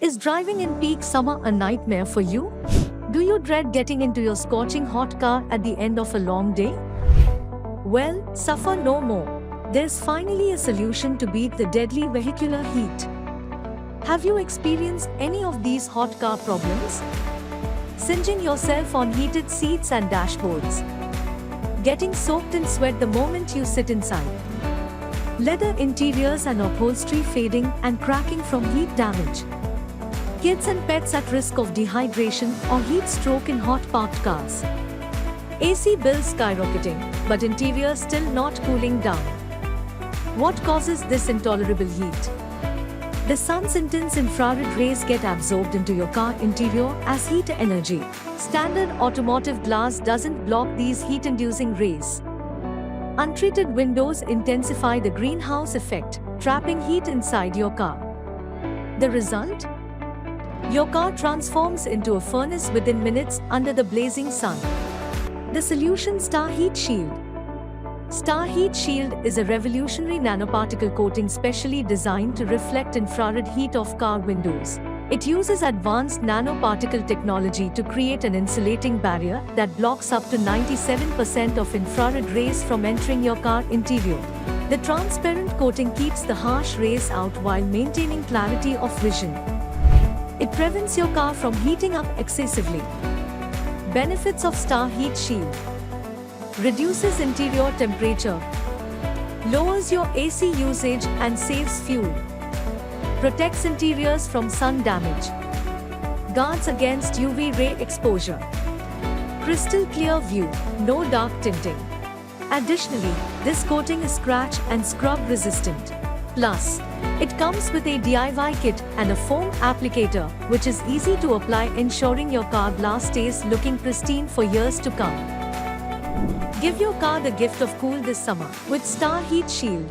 Is driving in peak summer a nightmare for you? Do you dread getting into your scorching hot car at the end of a long day? Well, suffer no more. There's finally a solution to beat the deadly vehicular heat. Have you experienced any of these hot car problems? Singeing yourself on heated seats and dashboards. Getting soaked in sweat the moment you sit inside. Leather interiors and upholstery fading and cracking from heat damage. Kids and pets at risk of dehydration or heat stroke in hot parked cars. AC bills skyrocketing, but interior still not cooling down. What causes this intolerable heat? The sun's intense infrared rays get absorbed into your car interior as heat energy. Standard automotive glass doesn't block these heat-inducing rays. Untreated windows intensify the greenhouse effect, trapping heat inside your car. The result? Your car transforms into a furnace within minutes under the blazing sun. The solution: Starshield Shield. Starshield Shield is a revolutionary nanoparticle coating specially designed to reflect infrared heat off car windows. It uses advanced nanoparticle technology to create an insulating barrier that blocks up to 97% of infrared rays from entering your car interior. The transparent coating keeps the harsh rays out while maintaining clarity of vision. It prevents your car from heating up excessively. Benefits of Starshield Shield: reduces interior temperature, lowers your AC usage and saves fuel, protects interiors from sun damage, guards against UV ray exposure, crystal clear view, no dark tinting. Additionally, this coating is scratch and scrub resistant. Plus, it comes with a DIY kit and a foam applicator, which is easy to apply, ensuring your car glass stays looking pristine for years to come. Give your car the gift of cool this summer with Starshield Shield.